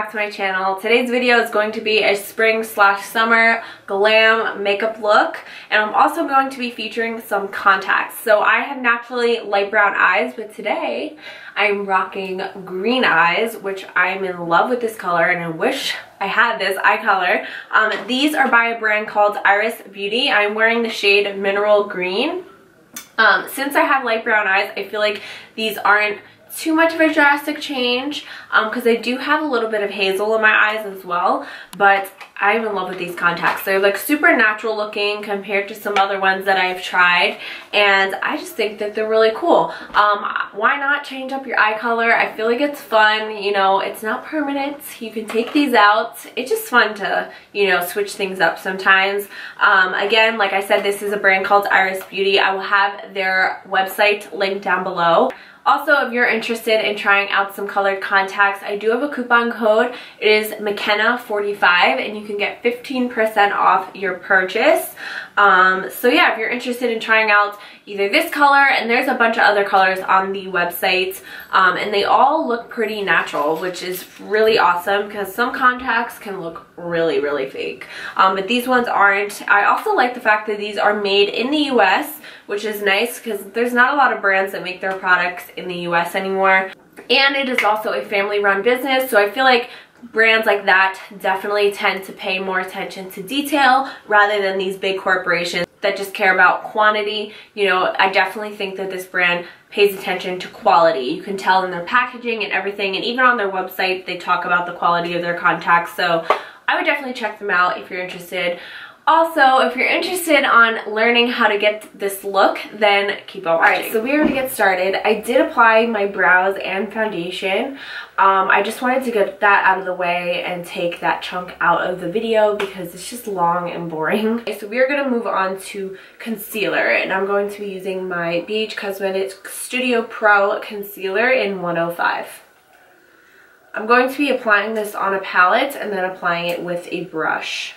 back to my channel. Today's video is going to be a spring/summer glam makeup look, and I'm also going to be featuring some contacts. So I have naturally light brown eyes, but today I'm rocking green eyes, which I'm in love with this color and I wish I had this eye color. These are by a brand called Iris Beauty. I'm wearing the shade Mineral Green. Since I have light brown eyes, I feel like these aren't too much of a drastic change because I do have a little bit of hazel in my eyes as well, but I'm in love with these contacts. They're like super natural looking compared to some other ones that I've tried, and I just think that they're really cool. Why not change up your eye color? I feel like it's fun, you know, it's not permanent. You can take these out. It's just fun to, you know, switch things up sometimes. Again, like I said, this is a brand called Iris Beauty. I will have their website linked down below. Also, if you're interested in trying out some colored contacts, I do have a coupon code. It is McKenna45, and you can get 15% off your purchase. So yeah, if you're interested in trying out either this color, and there's a bunch of other colors on the website, and they all look pretty natural, which is really awesome because some contacts can look really, really fake. But these ones aren't. I also like the fact that these are made in the US, which is nice because there's not a lot of brands that make their products in the US anymore. And it is also a family-run business, so I feel like brands like that definitely tend to pay more attention to detail rather than these big corporations that just care about quantity. You know, I definitely think that this brand pays attention to quality. You can tell in their packaging and everything, and even on their website they talk about the quality of their contacts, so I would definitely check them out if you're interested. Also, if you're interested on learning how to get this look, then keep on watching. Alright, so we are going to get started. I did apply my brows and foundation. I just wanted to get that out of the way and take that chunk out of the video because it's just long and boring. Okay, so we are going to move on to concealer, and I'm going to be using my Beach Cosmetics Studio Pro Concealer in 105. I'm going to be applying this on a palette and then applying it with a brush.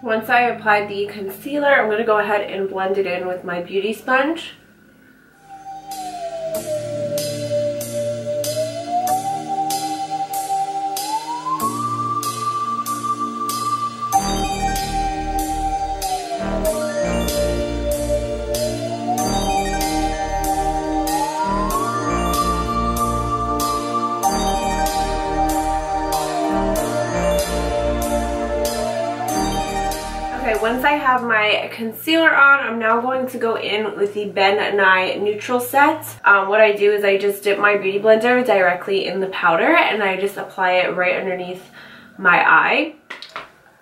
Once I applied the concealer, I'm going to go ahead and blend it in with my beauty sponge. Once I have my concealer on, I'm now going to go in with the NYE Neutral Set. What I do is I just dip my beauty blender directly in the powder and I just apply it right underneath my eye.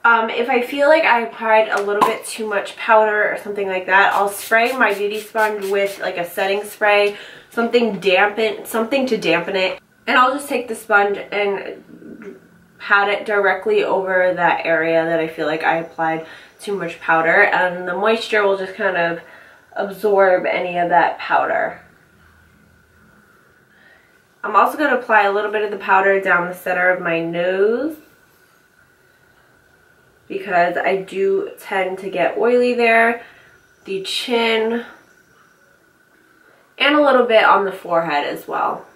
If I feel like I applied a little bit too much powder or something like that, I'll spray my beauty sponge with like a setting spray, something to dampen it, and I'll just take the sponge and pat it directly over that area that I feel like I applied too much powder, and the moisture will just kind of absorb any of that powder. I'm also going to apply a little bit of the powder down the center of my nose because I do tend to get oily there, the chin, and a little bit on the forehead as well.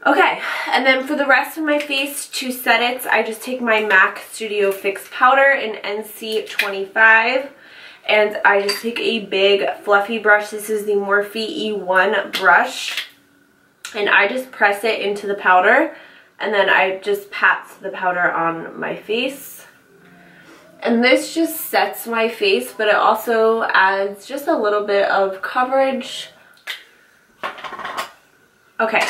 Okay, and then for the rest of my face, to set it, I just take my MAC Studio Fix powder in NC25, and I just take a big fluffy brush. This is the Morphe E1 brush, and I just press it into the powder, and then I just pat the powder on my face. And this just sets my face, but it also adds just a little bit of coverage. Okay.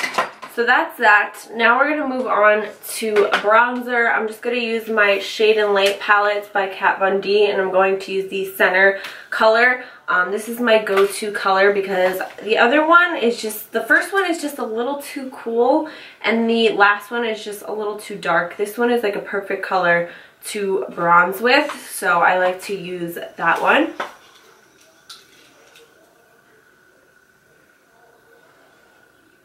So that's that. Now we're going to move on to a bronzer. I'm just going to use my Shade and Light palettes by Kat Von D, and I'm going to use the center color. This is my go-to color because the other one is just, the first one is just a little too cool, and the last one is just a little too dark. This one is like a perfect color to bronze with, so I like to use that one.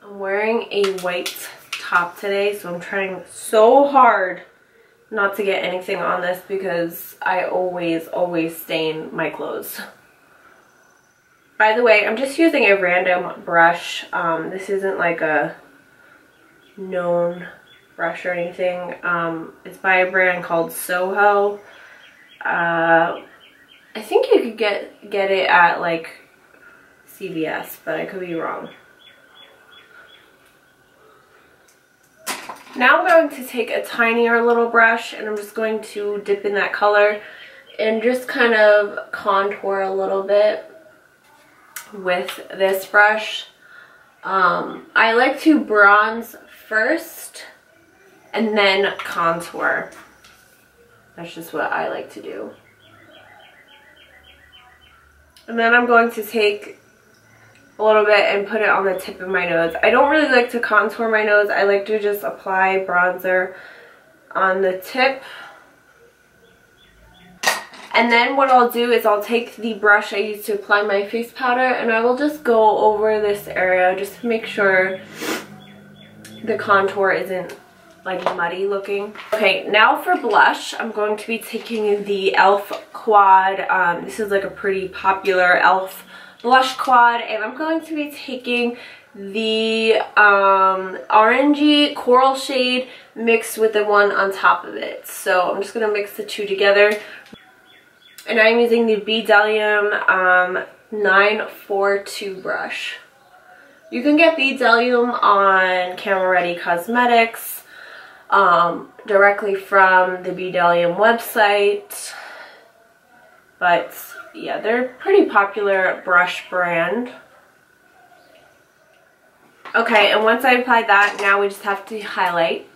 I'm wearing a white top today, so I'm trying so hard not to get anything on this because I always stain my clothes. By the way, I'm just using a random brush. This isn't like a known brush or anything. It's by a brand called Soho. I think you could get it at like CVS, but I could be wrong. Now I'm going to take a tinier little brush and I'm just going to dip in that color and just kind of contour a little bit with this brush. I like to bronze first and then contour. That's just what I like to do. And then I'm going to take a little bit and put it on the tip of my nose. I don't really like to contour my nose. I like to just apply bronzer on the tip. And then what I'll do is I'll take the brush I used to apply my face powder and I will just go over this area just to make sure the contour isn't like muddy looking. Okay, now for blush, I'm going to be taking the e.l.f. Quad. This is like a pretty popular e.l.f. blush quad, and I'm going to be taking the orangey coral shade mixed with the one on top of it. So I'm just going to mix the two together. And I'm using the Bdellium 942 brush. You can get Bdellium on Camera Ready Cosmetics, directly from the Bdellium website. But yeah, they're a pretty popular brush brand. Okay, and once I apply that, now we just have to highlight.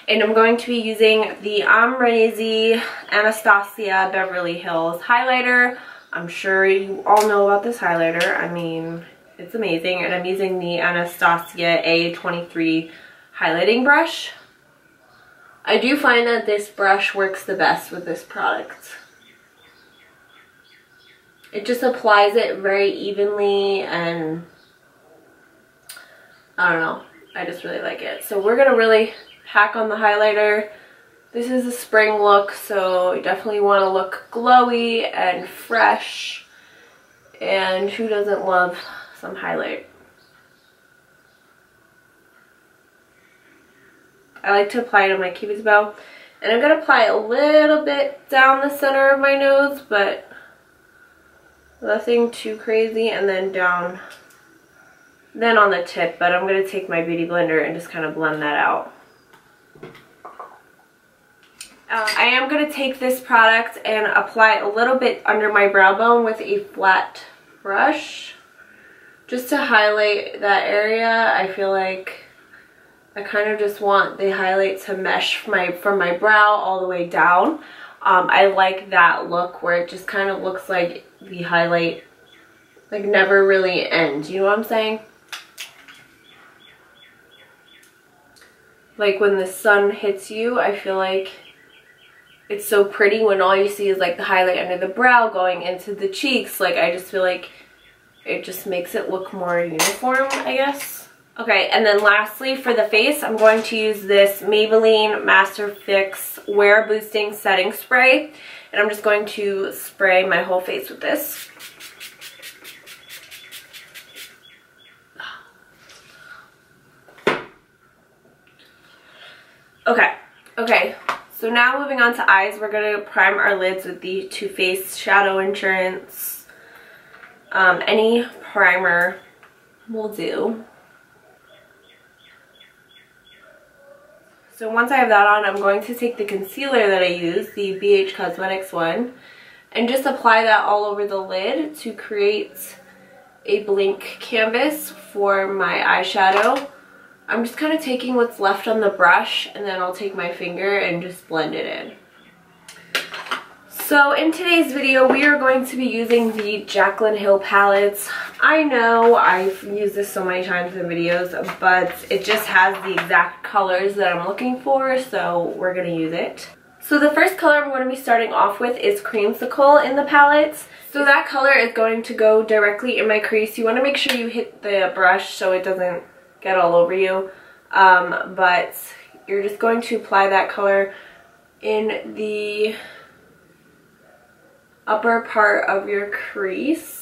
And I'm going to be using the Amrezy Anastasia Beverly Hills highlighter. I'm sure you all know about this highlighter. I mean, it's amazing. And I'm using the Anastasia A23 highlighting brush. I do find that this brush works the best with this product. It just applies it very evenly, and I don't know, I just really like it. So we're gonna really pack on the highlighter. This is a spring look, so you definitely want to look glowy and fresh, and who doesn't love some highlight? I like to apply it on my cupid's bow, and I'm gonna apply a little bit down the center of my nose, but nothing too crazy, and then down, then on the tip. But I'm going to take my beauty blender and just kind of blend that out. I am going to take this product and apply a little bit under my brow bone with a flat brush just to highlight that area. I feel like I kind of just want the highlight to mesh from my brow all the way down. I like that look where it just kind of looks like the highlight like never really ends. You know what I'm saying? Like when the sun hits you, I feel like it's so pretty when all you see is like the highlight under the brow going into the cheeks. Like I just feel like it just makes it look more uniform, I guess. Okay, and then lastly for the face, I'm going to use this Maybelline Master Fix Wear Boosting Setting Spray. And I'm just going to spray my whole face with this. Okay, so now moving on to eyes, we're going to prime our lids with the Too Faced Shadow Insurance. Any primer will do. So once I have that on, I'm going to take the concealer that I use, the BH Cosmetics one, and just apply that all over the lid to create a blank canvas for my eyeshadow. I'm just kind of taking what's left on the brush, and then I'll take my finger and just blend it in. So in today's video, we are going to be using the Jaclyn Hill palettes. I know I've used this so many times in videos, but it just has the exact colors that I'm looking for, so we're going to use it. So the first color I'm going to be starting off with is Creamsicle in the palettes. So that color is going to go directly in my crease. You want to make sure you hit the brush so it doesn't get all over you. But you're just going to apply that color in the upper part of your crease.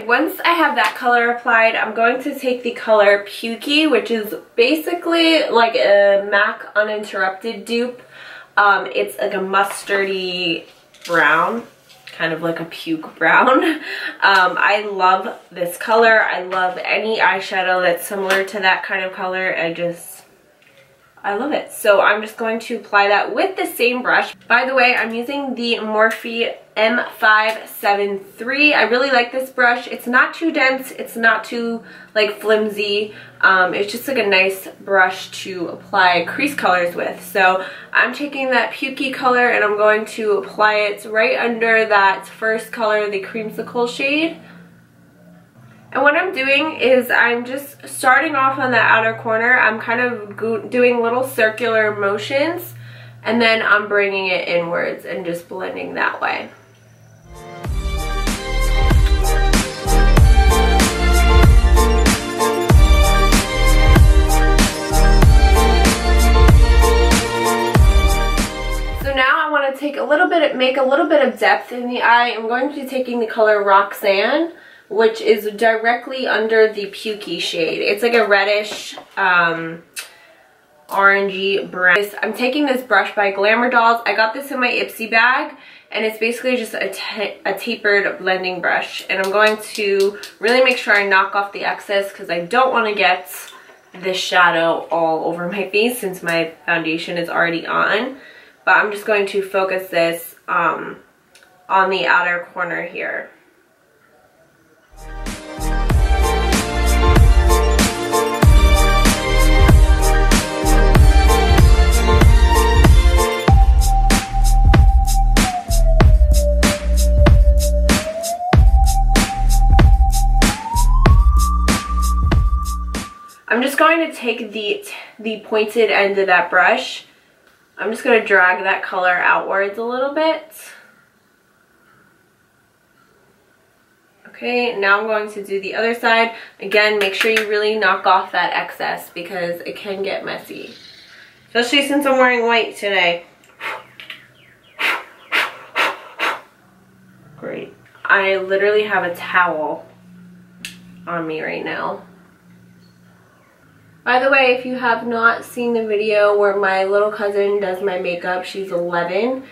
Once I have that color applied, I'm going to take the color Pukey, which is basically like a MAC Uninterrupted dupe. It's like a mustardy brown, kind of like a puke brown. I love this color. I love any eyeshadow that's similar to that kind of color. I love it. So I'm just going to apply that with the same brush. By the way, I'm using the Morphe M573. I really like this brush. It's not too dense. It's not too like flimsy. It's just like a nice brush to apply crease colors with. So I'm taking that Pukey color and I'm going to apply it right under that first color, the Creamsicle shade. And what I'm doing is I'm just starting off on that outer corner. I'm kind of doing little circular motions, and then I'm bringing it inwards and just blending that way. So now I want to take make a little bit of depth in the eye. I'm going to be taking the color Roxanne, which is directly under the Pukey shade. It's like a reddish, orangey brown. I'm taking this brush by Glamour Dolls. I got this in my Ipsy bag, and it's basically just a tapered blending brush. And I'm going to really make sure I knock off the excess because I don't want to get this shadow all over my face since my foundation is already on. But I'm just going to focus this on the outer corner here. I'm just going to take the pointed end of that brush. I'm just going to drag that color outwards a little bit. Okay, now I'm going to do the other side. Again, make sure you really knock off that excess because it can get messy. Especially since I'm wearing white today. Great. I literally have a towel on me right now. By the way, if you have not seen the video where my little cousin does my makeup, she's 11,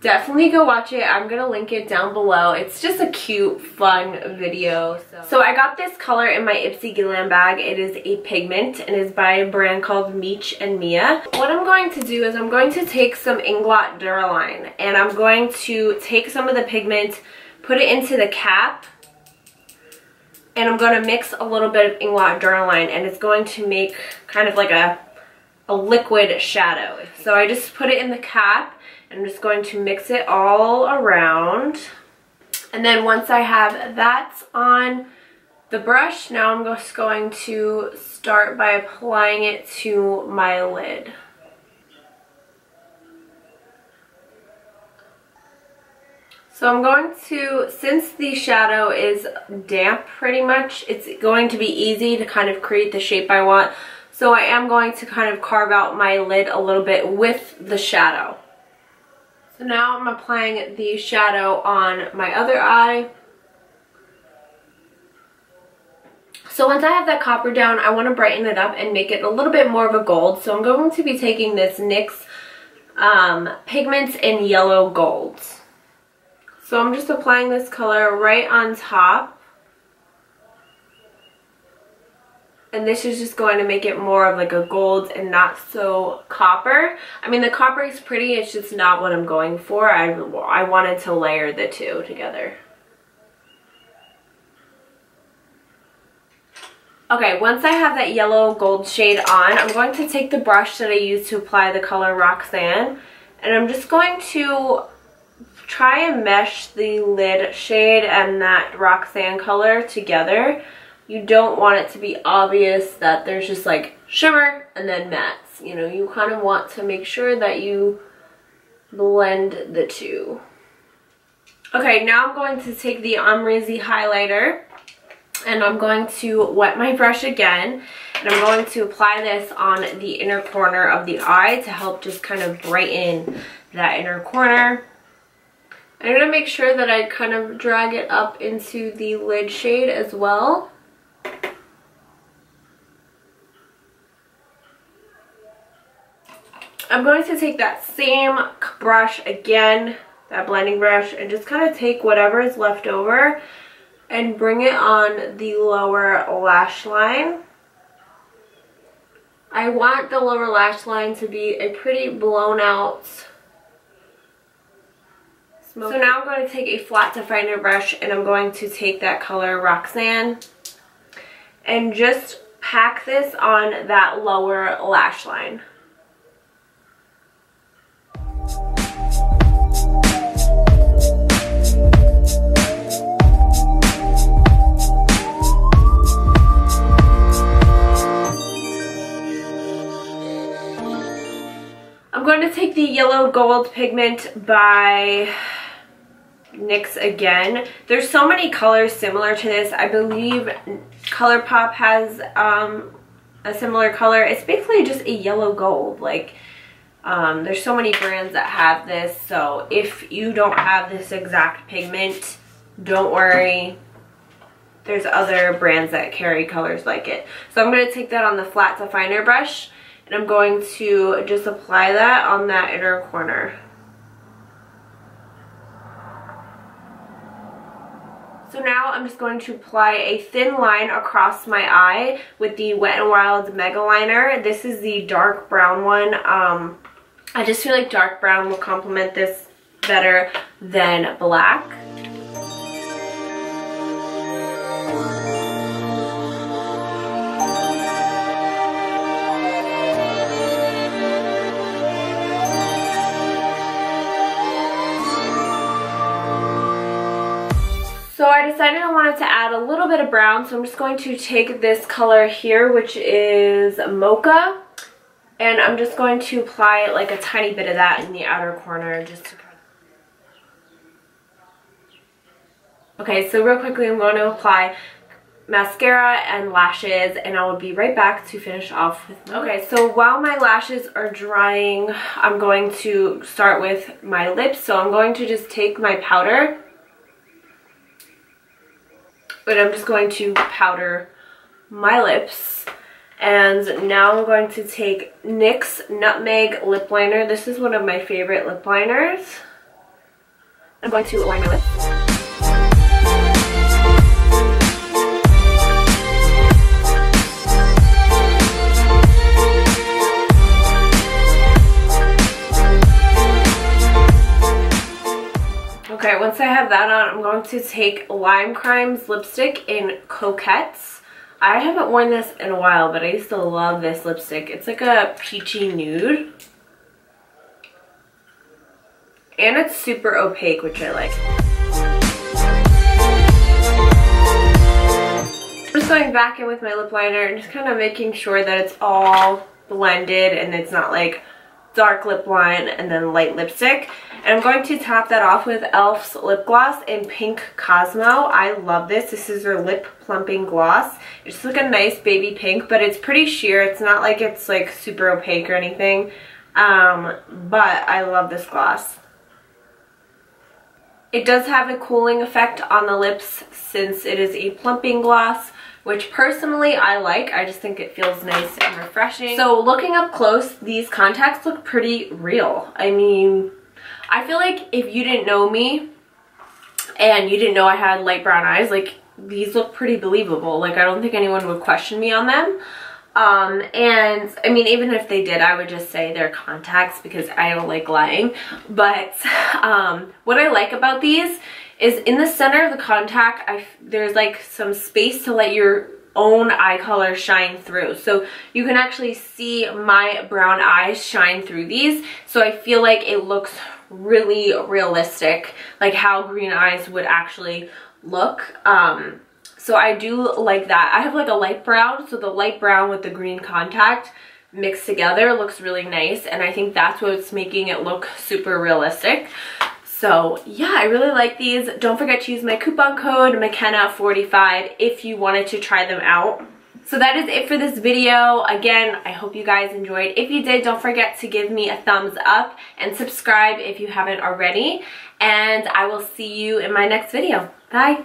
definitely go watch it. I'm going to link it down below. It's just a cute, fun video. So I got this color in my Ipsy GLAM bag. It is a pigment and is by a brand called Meech and Mia. What I'm going to do is I'm going to take some Inglot Duraline and I'm going to take some of the pigment, put it into the cap, and I'm going to mix a little bit of Inglot Duraline, and it's going to make kind of like a liquid shadow. So I just put it in the cap, and I'm just going to mix it all around. And then once I have that on the brush, now I'm just going to start by applying it to my lid. So I'm going to, since the shadow is damp pretty much, it's going to be easy to kind of create the shape I want. So I am going to kind of carve out my lid a little bit with the shadow. So now I'm applying the shadow on my other eye. So once I have that copper down, I want to brighten it up and make it a little bit more of a gold. So I'm going to be taking this NYX Pigments in Yellow Gold. So I'm just applying this color right on top. And this is just going to make it more of like a gold and not so copper. I mean, the copper is pretty, it's just not what I'm going for. I wanted to layer the two together. Okay, once I have that yellow gold shade on, I'm going to take the brush that I used to apply the color Roxanne, and I'm just going to try and mesh the lid shade and that Roxanne color together. You don't want it to be obvious that there's just like shimmer and then mattes. You know, you kind of want to make sure that you blend the two. Okay, now I'm going to take the Amrezy highlighter and I'm going to wet my brush again, and I'm going to apply this on the inner corner of the eye to help just kind of brighten that inner corner. I'm going to make sure that I kind of drag it up into the lid shade as well. I'm going to take that same brush again, that blending brush, and just kind of take whatever is left over and bring it on the lower lash line. I want the lower lash line to be a pretty blown out smoke. So now I'm going to take a flat definer brush and I'm going to take that color Roxanne and just pack this on that lower lash line. I'm going to take the Yellow Gold Pigment by NYX again. There's so many colors similar to this. I believe ColourPop has a similar color. It's basically just a yellow gold. Like, there's so many brands that have this. So if you don't have this exact pigment, don't worry. There's other brands that carry colors like it. So I'm going to take that on the flat definer brush. And I'm going to just apply that on that inner corner. So now I'm just going to apply a thin line across my eye with the Wet n Wild Mega Liner. This is the dark brown one. I just feel like dark brown will complement this better than black. So I decided I wanted to add a little bit of brown, so I'm just going to take this color here, which is Mocha, and I'm just going to apply like a tiny bit of that in the outer corner just to kind of... Okay, so real quickly I'm going to apply mascara and lashes, and I will be right back to finish off with my... Okay, so while my lashes are drying, I'm going to start with my lips. So I'm going to just take my powder, but I'm just going to powder my lips. And now I'm going to take NYX Nutmeg Lip Liner. This is one of my favorite lip liners. I'm going to line my lips. Okay, once I have that on, I'm going to take Lime Crime's lipstick in Coquette. I haven't worn this in a while, but I used to love this lipstick. It's like a peachy nude. And it's super opaque, which I like. I'm just going back in with my lip liner and just kind of making sure that it's all blended and it's not like dark lip line and then light lipstick. And I'm going to top that off with e.l.f.'s lip gloss in Pink Cosmo. I love this. This is their lip plumping gloss. It's just like a nice baby pink, but it's pretty sheer. It's not like it's like super opaque or anything. But I love this gloss. It does have a cooling effect on the lips since it is a plumping gloss, which personally I like. I just think it feels nice and refreshing. So looking up close, these contacts look pretty real. I mean, I feel like if you didn't know me, and you didn't know I had light brown eyes, like, these look pretty believable. Like, I don't think anyone would question me on them. And I mean, even if they did, I would just say they're contacts because I don't like lying. But what I like about these is in the center of the contact, there's like some space to let your own eye color shine through. So you can actually see my brown eyes shine through these. So I feel like it looks really realistic, like how green eyes would actually look. So I do like that. I have like a light brown, so the light brown with the green contact mixed together looks really nice, and I think that's what's making it look super realistic. So yeah, I really like these. Don't forget to use my coupon code McKenna45 if you wanted to try them out. So that is it for this video. Again, I hope you guys enjoyed. If you did, don't forget to give me a thumbs up and subscribe if you haven't already. And I will see you in my next video. Bye.